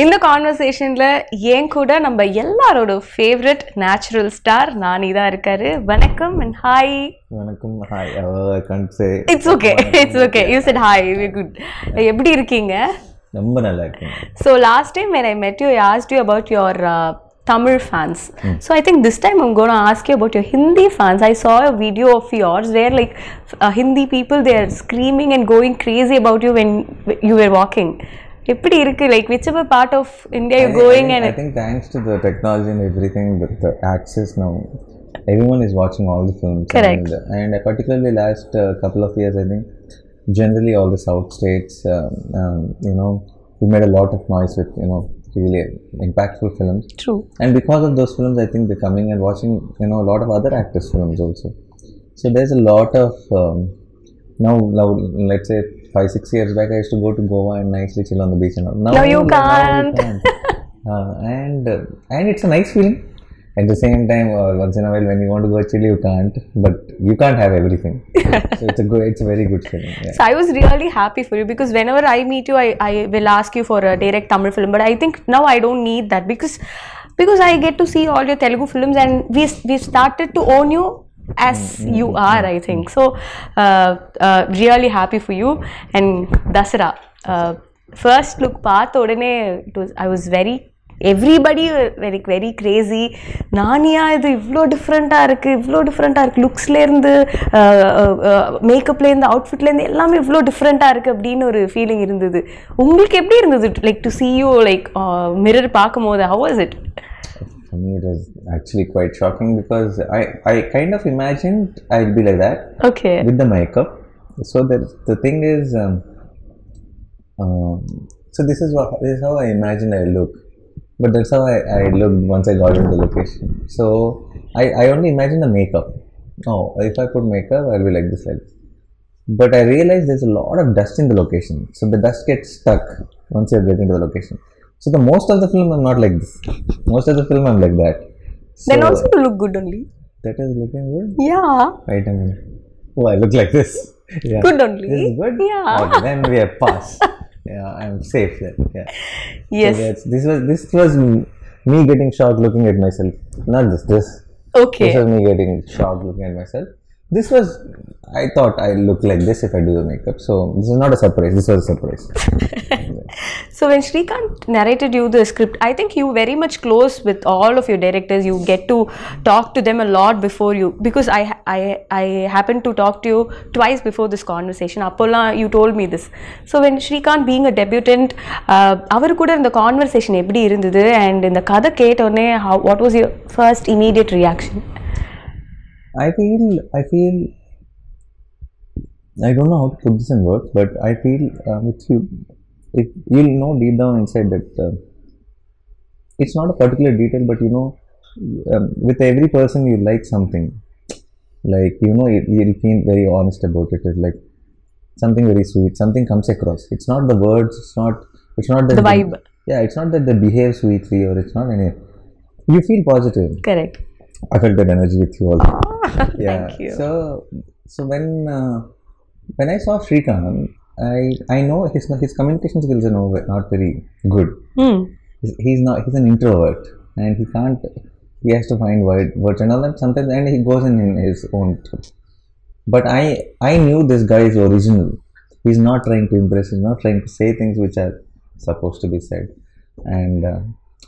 இந்த கான்வர்சேஷன்ல ஏன் கூட நம்ம எல்லாரோட ஃபேவரட் நேச்சுரல் ஸ்டார் நானி தான் இருக்காரு. வணக்கம் and hi. வணக்கம். hi. I can't say. It's okay. It's okay. You said hi. We're good. எப்படி இருக்கீங்க? ரொம்ப நல்லா இருக்கேன். So last time when I met you, I asked you about your Tamil fans. So I think this time I'm going to ask you about your Hindi fans. I saw a video of yours where like Hindi people, they are screaming and going crazy about you when you were walking. எப்படி இருக்கு, like whichever part of India you're going? And I think thanks to the technology and everything, the access now, everyone is watching all the films. Correct. And particularly last couple of years, I think generally all the south states, you know, we made a lot of noise with, you know, really impactful films. True. And because of those films, I think they're coming and watching, you know, a lot of other actors' films also. So there's a lot of now let's say 5-6 years back, I used to go to Goa and nicely chill on the beach and all. Now you can't. And it's a nice feeling. At the same time, once in a while when you want to go chill, you can't. But you can't have everything. So it's a very good feeling. Yeah. So I was really happy for you because whenever I meet you, I will ask you for a direct Tamil film. But I think now I don't need that because I get to see all your Telugu films and we started to own you as you are, I think. So really happy for you. And Dasara, first look paatha odane I was everybody very crazy. Naniya idu ivlo different ah irukku, looks la irundhu makeup la irundhu outfit la irundhu ellame ivlo different ah irukku appdinu oru feeling irundhudu. Ungalku eppadi irundhudu, like to see you like mirror paakumbodhu? How was it? For me, it was actually quite shocking because I kind of imagined I'd be like that. Okay. With the makeup. So the thing is, so this is how I imagined I look. But that's how I looked once I got into the location. So I only imagined the makeup. Oh, if I put makeup, I'll be like this. But I realized there's a lot of dust in the location. So the dust gets stuck once you get into the location. So the most of the film I'm not like this. Most of the film I'm like that. So then also you look good only. That is looking good? Yeah. Wait a minute. Oh, I look like this. Yeah. Good only. This is good? Yeah. Okay, then we are passed. Yeah, I'm safe then. Yeah. Yes. So this was me getting shocked looking at myself. Not this. Okay. This was me getting shocked looking at myself. This was, I thought I look like this if I do the makeup. So this is not a surprise. This was a surprise. So when Srikanth narrated you the script, I think you very much close with all of your directors. You get to talk to them a lot before you, because I happened to talk to you twice before this conversation. Appolla, you told me this. So when Srikanth being a debutant, avaru kuda in the conversation eppadi irundhudu, and in the kada ketone, what was your first immediate reaction? I feel I don't know how to put this in words, but I feel if you'll know deep down inside that it's not a particular detail, but you know, with every person you like something, like you know, you'll feel very honest about it. It's like something very sweet, something comes across. It's not the words, it's not that the vibe. Yeah, it's not that they behave sweetly or it's not any. You feel positive. Correct. I felt that energy with you also. Yeah. Thank you. So when I saw Srikanth, I know his communication skills are not very good. He's an introvert and he has to find words and all that sometimes, and he goes in his own truth. But I knew this guy is original. He's not trying to impress, he's not trying to say things which are supposed to be said, and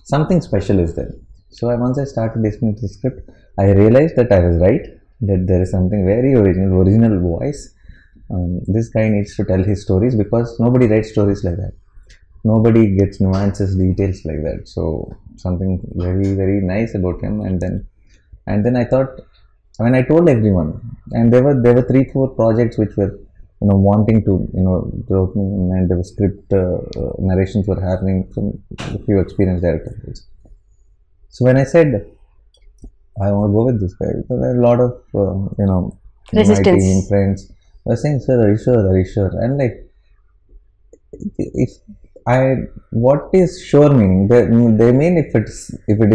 something special is there. So once I started listening to the script, I realized that I was right, that there is something very original voice. This guy needs to tell his stories because nobody writes stories like that. Nobody gets nuances, details like that. So something very, very nice about him. And then I thought, when I told everyone, and there were 3-4 projects which were, you know, wanting to, you know, wrote me, and the script narrations were happening from a few experienced directors. So when I said I want to go with this guy, because there are a lot of you know, resistance. My team friends were saying, "Sir, are you sure?" And like, what is sure meaning? They mean if it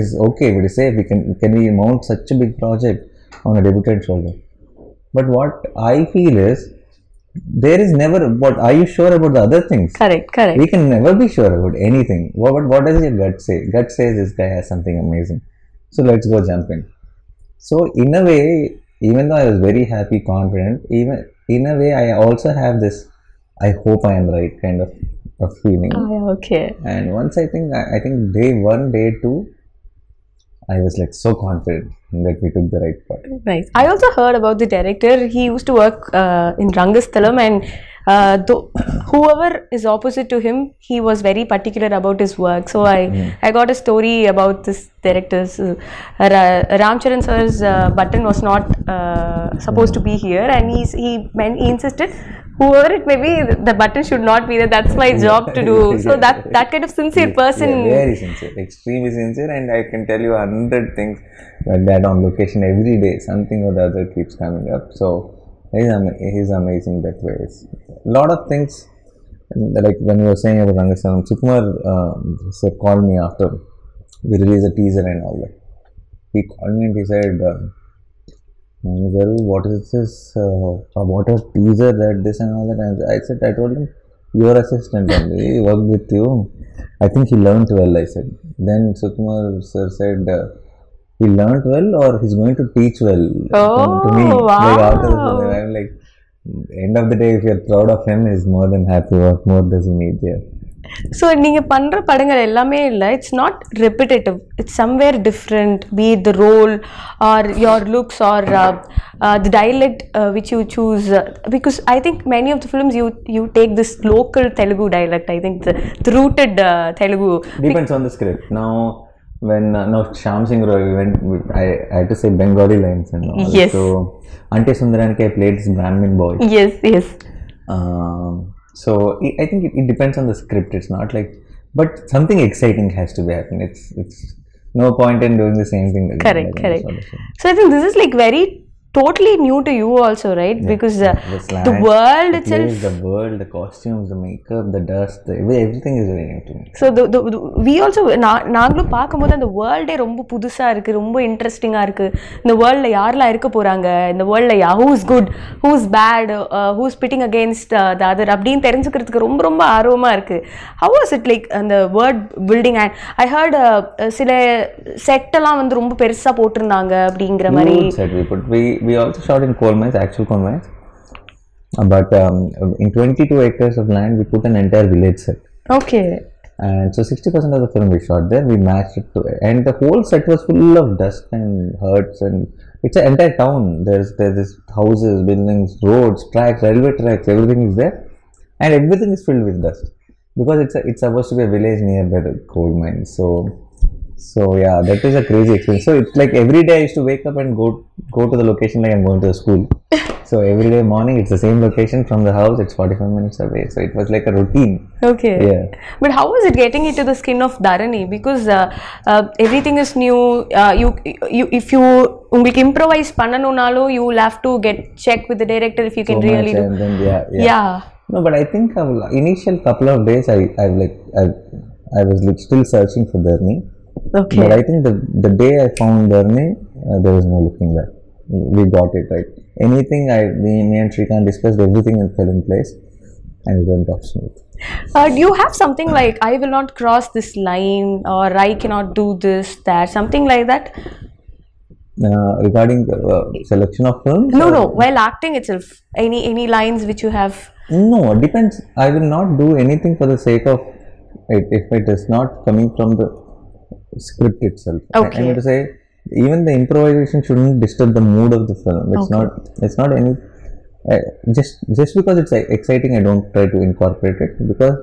is okay, if it is safe, can we mount such a big project on a debutant shoulder? But what I feel is, there is never, what are you sure about the other things? Correct. We can never be sure about anything. What does your gut say? Gut says this guy has something amazing. So let's go jump in. So in a way, even though I was very happy, confident, even in a way I also have this, I hope I am right kind of a feeling. Okay. And once I think day 1, day 2, I was like so confident that we took the right part. Nice. I also heard about the director. He used to work in Rangasthalam, and whoever is opposite to him, he was very particular about his work. So I got a story about this director's Ramcharan sir's button was not supposed to be here, and he insisted, whoever it may be, the button should not be there. That's my job to do. So that kind of sincere person. Yeah, very sincere, extremely sincere, and I can tell you 100 things like that on location every day. Something or the other keeps coming up. So he's amazing that way. A lot of things, like when you were saying about Rangasalam, Sukumar sir called me after we released a teaser and all that. He called me and he said, what is this? What a teaser, that this and all that. And I told him, your assistant only, he worked with you. I think he learned well, I said. Then Sukumar sir said, he learned well or he's going to teach well to me. Wow. Like after the film, I'm like, end of the day, if you're proud of him, he's more than happy. What more does he need there? So நீங்க பண்ற படங்கள் எல்லாமே இல்ல, it's not repetitive, it's somewhere different, be it the role or your looks or the dialect which you choose, because I think many of the films you take this local Telugu dialect. I think the rooted Telugu depends on the script. Now when Shyam Singh Roy I had to say Bengali lines and all. Yes. So Ante Sundaraniki I played this Brahmin boy. Yes. So I think it depends on the script. It's not like, but something exciting has to be happening. It's no point in doing the same thing again. Correct. So I think this is like very totally new to you also, right? Yeah. Because the world itself, the world, the costumes, the makeup, the dust, everything is very new to me. So we also நாங்களும் பார்க்கும்போது அந்த வேர்ல்டே ரொம்ப புதுசா இருக்கு, ரொம்ப இன்ட்ரெஸ்டிங்கா இருக்கு. இந்த வேர்ல்ட்ல யாரெல்லாம் இருக்க போறாங்க, இந்த வேர்ல்ட்ல who is good, who is bad, who is pitting against the other அப்படின்னு தெரிஞ்சுக்கிறதுக்கு ரொம்ப ஆர்வமா இருக்கு. How was it like அந்த world building? And I heard சில செட் எல்லாம் வந்து ரொம்ப பெருசா போட்டிருந்தாங்க அப்படிங்கிற மாதிரி. We also shot in coal mines, actual coal mines, but in 22 acres of land we put an entire village set. Okay. And so 60% of the film we shot there, we matched it to it, and the whole set was full of dust and huts, and it's an entire town. There's houses, buildings, roads, tracks, railway tracks, everything is there, and everything is filled with dust because it's supposed to be a village nearby the coal mines. So yeah, that is a crazy experience. So it's like every day I used to wake up and go to the location like I'm going to a school. So every day morning it's the same location from the house. It's 45 minutes away. So it was like a routine. Okay. Yeah. But how was it getting into the skin of Dharani? Because everything is new. You if you உங்களுக்கு improvise பண்ணனும்னாலோ you will have to get check with the director if you can really do. And then, yeah. No, but I think initial couple of days I was like still searching for Dharani. Okay. But I think the day I found Dharani, there was no looking back. We got it right. Anything me and Shrikant discussed, everything fell in place and it went off smooth. Do you have something like, I will not cross this line, or I cannot do this, that, something like that? Regarding the selection of films? No. While acting itself, any lines which you have? No, it depends. I will not do anything for the sake of it if it is not coming from the script itself. Okay. I mean to say, even the improvisation shouldn't disturb the mood of the film. It's not any just because it's exciting, I don't try to incorporate it, because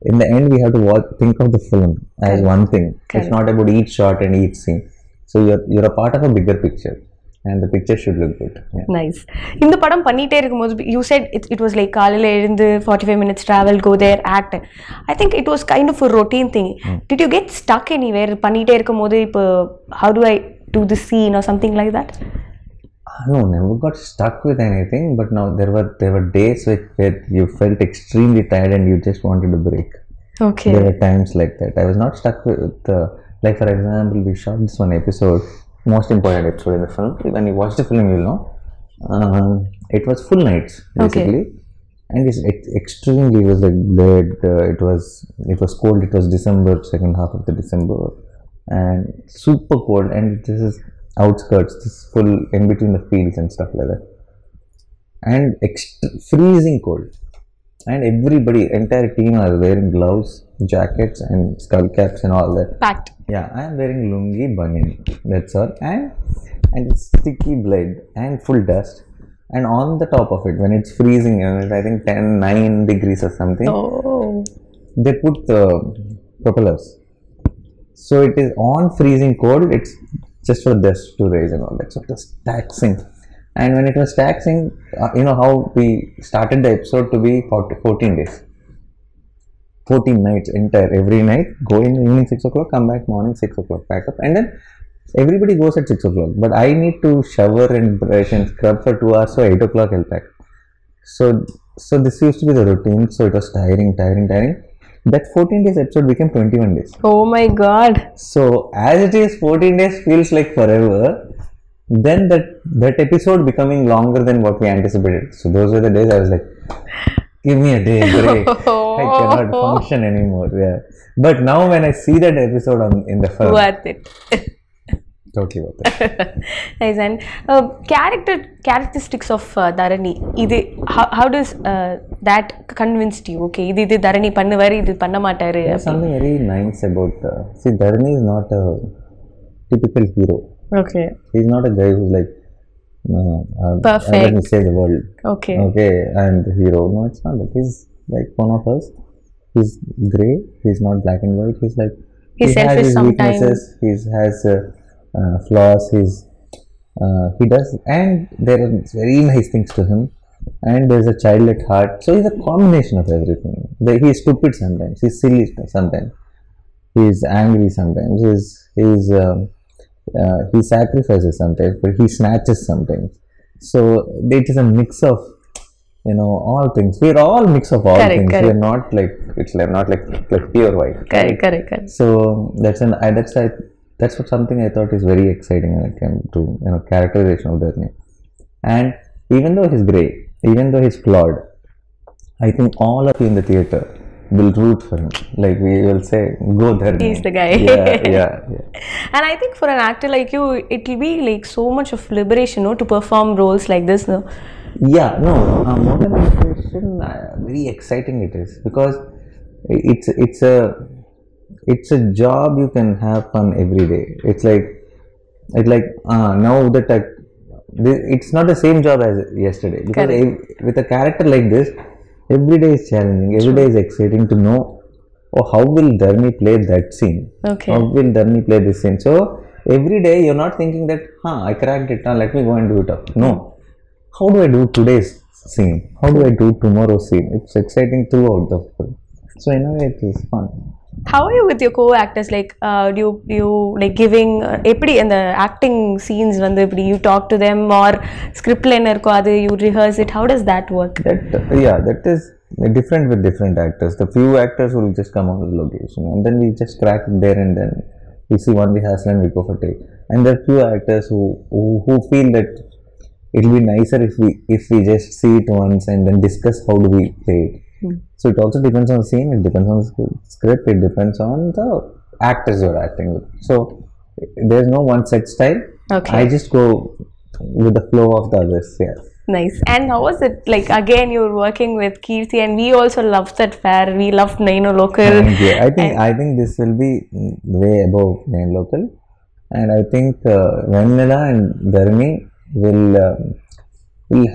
in the end we have to think of the film as one thing. It's not about each shot and each scene. So you're a part of a bigger picture, and the picture should look good. Yeah. Nice. இந்த படம் பண்ணிட்டே இருக்கும்போது you said it was like காலையில எழுந்து 45 minutes travel, go there, act. I think it was kind of a routine thing. Did you get stuck anywhere பண்ணிட்டே இருக்கும்போது இப்போ how do I do this scene or something like that? No, never got stuck with anything, but now there were days where you felt extremely tired and you just wanted to break. Okay. There were times like that. I was not stuck with like for example, we shot this one episode, most important episode in the film. When you watch the film, you'll know. It was full nights basically. and it's extremely, it was like bled, it was cold, it was December, second half of the December, and super cold, and this is outskirts, this full in between the fields and stuff like that, and freezing cold, and everybody, entire team are wearing gloves, jackets and skull caps and all that. Packed. Yeah, I am wearing lungi, banyan, that's all, and it's sticky blade and full dust. And on the top of it, when it's freezing, and I think 9 degrees or something, they put the propellers. So it is on freezing cold, it's just for dust to raise and all that. So it was taxing. And when it was taxing, you know how we started the episode to be 14 days. 14 nights entire, every night, go in the evening 6 o'clock, come back morning 6 o'clock, pack up, and then everybody goes at 6 o'clock, but I need to shower and brush and scrub for 2 hours, so 8 o'clock I'll pack. So this used to be the routine, so it was tiring. That 14 days episode became 21 days. Oh my god. So as it is, 14 days feels like forever. Then that episode becoming longer than what we anticipated. So those were the days I was like, give me a day break. I cannot function anymore. Yeah. But now when I see that episode in the film, worth it. Totally worth it. Nice. And characteristics of Dharani. How does that convinced you? Okay, this Dharani pannuvaru, this panna maataru. There's something very nice about. See, Dharani is not a typical hero. Okay. He's not a guy who's like, perfect. Let me save the world. Okay. Okay, I'm the hero. No, it's not that. He's like one of us. He's grey. He's not black and white. He's like, he's he has his sometimes. weaknesses. He has flaws. He does, and there are very nice things to him. And there's a child at heart. So he's a combination of everything. He's stupid sometimes. He's silly sometimes. He's angry sometimes. He sacrifices sometimes, but he snatches sometimes. So it is a mix of, all things. We are all mix of all things. We are not like, it's not like pure white. Correct. So that's what something I thought is very exciting when it came to characterization of Dharani. And even though he's grey, even though he's flawed, I think all of you in the theatre will root for him. Like we will say, go Dharani. He's the guy. Yeah. And I think for an actor like you, it will be like so much of liberation, to perform roles like this, no? Yeah, no. More than liberation, very exciting it is, because it's a job you can have fun every day. It's like now that it's not the same job as yesterday, because with a character like this, every day is challenging, every day is exciting to know, how will Dharani play that scene? Okay. How will Dharani play this scene? So every day you're not thinking that, I cracked it, let me go and do it up. No. How do I do today's scene? How do I do tomorrow's scene? It's exciting throughout the film. So in a way it is fun. How are you with your co-actors? Like, do you like giving in the acting scenes when you talk to them, or script liner you rehearse it? How does that work? That is different with different actors. The few actors will just come on the location, and then we just crack it there and then. We see one rehearsal and we go for take. And there are few actors who feel that it will be nicer if we just see it once and then discuss how do we play it. So it also depends on the scene, it depends on the script, it depends on the actors you're acting with. So there's no one set style. Okay. I just go with the flow of the others. Yeah. Nice. And how was it? Like, again, you're working with Keerthy, and we also loved that fair. We loved Local. I think this will be way above Nain Local, and I think Vanilla and Dharani will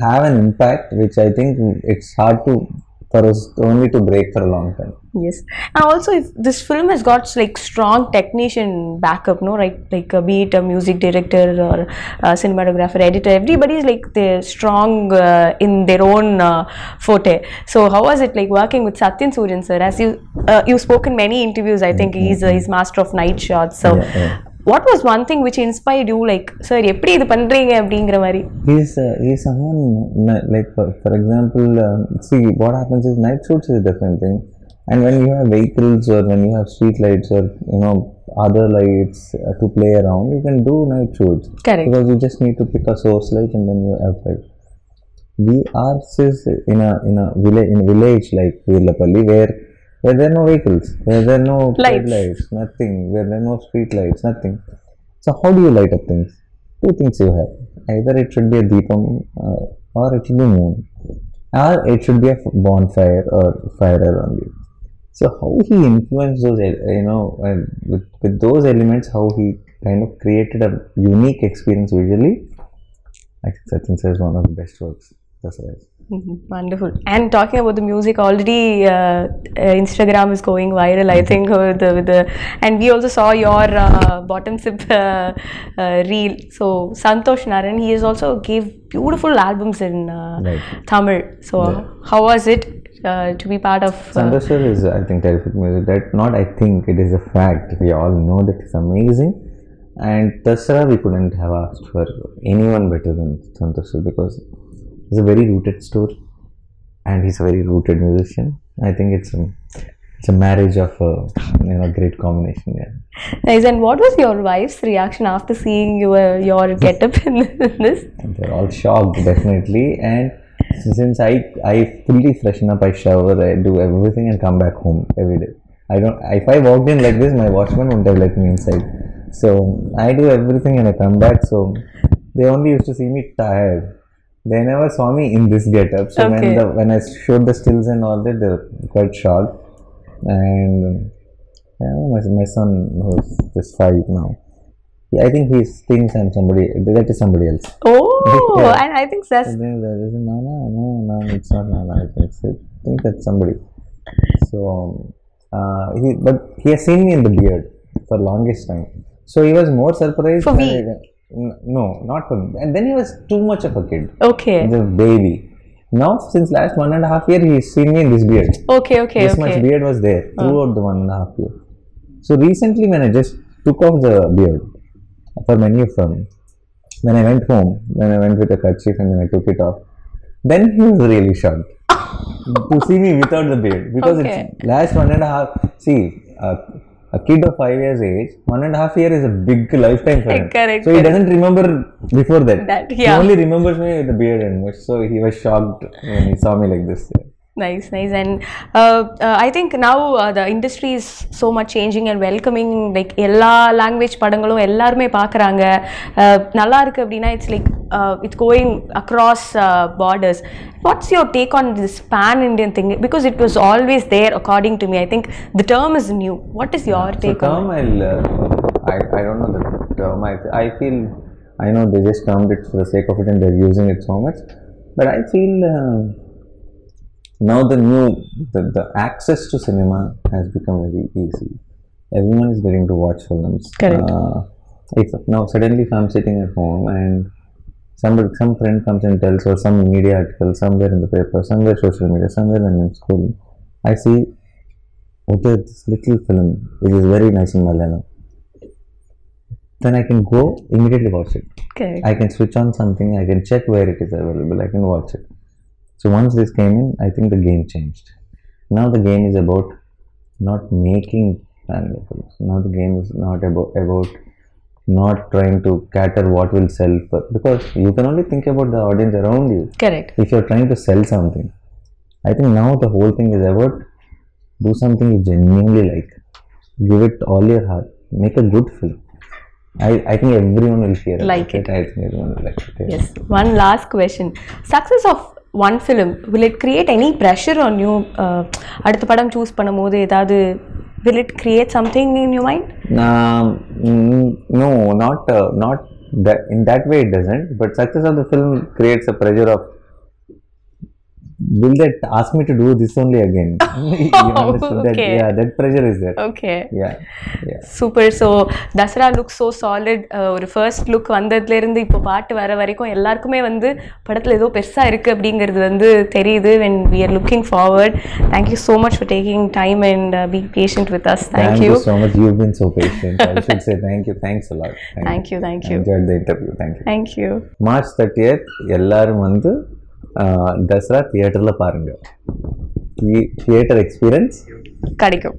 have an impact which I think it's hard for us only to break for a long time. Yes. And also, if this film has got like strong technician backup, no, right? Like be it a music director or a cinematographer, editor, everybody is like they're strong in their own forte. So how was it like working with Satyan Suryan sir? As you spoke in many interviews, I think he's master of night shots. So what was one thing which inspired you, like, sir, eppadi idu pandringa அப்படிங்கற மாதிரி? He's someone like for example, see what happens is night shoots is a different thing, and when you have vehicles or when you have street lights or other lights to play around, you can do night shoots. Correct. Because you just need to pick a source light and then you have light. ours is in a village like Virlapalli where there are no vehicles, where there are no lights, nothing, where there are no street lights, nothing. So how do you light up things? Two things you have. Either it should be a deepam or it should be moon, or it should be a bonfire or fire around you. So how he influenced those, with those elements, how he kind of created a unique experience visually. I think Sachin says one of the best works. That's right. Wonderful. And talking about the music, already Instagram is going viral, I think, with the and we also saw your bottom sip reel. So Santosh Naran, he has also gave beautiful albums in Tamil. So how was it to be part of? Santosh is, I think, terrific music. That not, I think, it is a fact. We all know that it's amazing. And Dasara, we couldn't have asked for anyone better than Santosh because he's a very rooted story and he's a very rooted musician. I think it's a marriage of a great combination. Yeah. Nice. And what was your wife's reaction after seeing your getup in this? They're all shocked, definitely. And since I fully freshen up, I shower, I do everything and come back home every day. If I walked in like this, my watchman wouldn't have let me inside. So I do everything and I come back. So they only used to see me tired. They never saw me in this getup. So when I showed the stills and all that, they were quite shocked. And my son, who's just 5 now, I think he thinks I'm that is somebody else. Oh, and I think that's... No, it's not Nana. I think that's somebody. So, but he has seen me in the beard for longest time. So he was more surprised. For me? No, not for me. And then he was too much of a kid. Okay. The baby. Now, since last 1.5 years, he's seen me in this beard. Okay. This much beard was there throughout the 1.5 years. So recently, when I just took off the beard for many of them, when I went home, when I went with a kerchief and then I took it off, then he was really shocked to see me without the beard because it's last 1.5. See. A kid of 5 years age, 1.5 years is a big lifetime for him. Correct. So he doesn't remember before that. He only remembers me with the beard and much. So he was shocked when he saw me like this. Nice. And I think now the industry is so much changing and welcoming. Like ella language padangalum ellarume paakranga nalla irukku appadina, it's like it's going across borders. What's your take on this pan Indian thing? Because it was always there according to me. I think the term is new. What is your take on it? I don't know the term. I feel, I know they just termed it for the sake of it and they're using it so much, but I feel now the access to cinema has become very easy. Everyone is getting to watch films. Correct. Now suddenly if I'm sitting at home and some friend comes and tells, or some media article somewhere in the paper, somewhere social media, somewhere when I'm school, I see, okay, this little film which is very nice in Malayalam, then I can go immediately watch it. Correct. I can switch on something, I can check where it is available, I can watch it. So once this came in, I think the game changed. Now the game is about not making family films. Now the game is not about not trying to cater what will sell, because you can only think about the audience around you. Correct. If you're trying to sell something, I think now the whole thing is about do something you genuinely like, give it all your heart, make a good film. I think everyone will hear like it. I think everyone will like it. Yeah. Yes. One last question. Success of one film, will it create any pressure on you? அடுத்த படம் choose பண்ணும்போது ஏதாவது, will it create something in your mind? No, not that. In that way it doesn't. But success of the film creates a pressure of, will they ask me to do this only again? You understand that? Yeah, that pressure is there. Okay. Yeah. Super. So Dasara looks so solid. ஒரு first look வந்ததுல இருந்து இப்போ பாட்டு வர வரைக்கும் எல்லாருக்குமே வந்து படத்துல ஏதோ பெருசா இருக்கு அப்படிங்கிறது வந்து தெரியுது. When we are looking forward, thank you so much for taking time and being patient with us. Thank you so much. You've been so patient. I should say thank you. Thanks a lot. Thank you. I enjoyed the interview. Thank you. March 30th எல்லாரும் வந்து Dasara தியேட்டர்ல பாருங்க. Theatre experience கிடைக்கும்.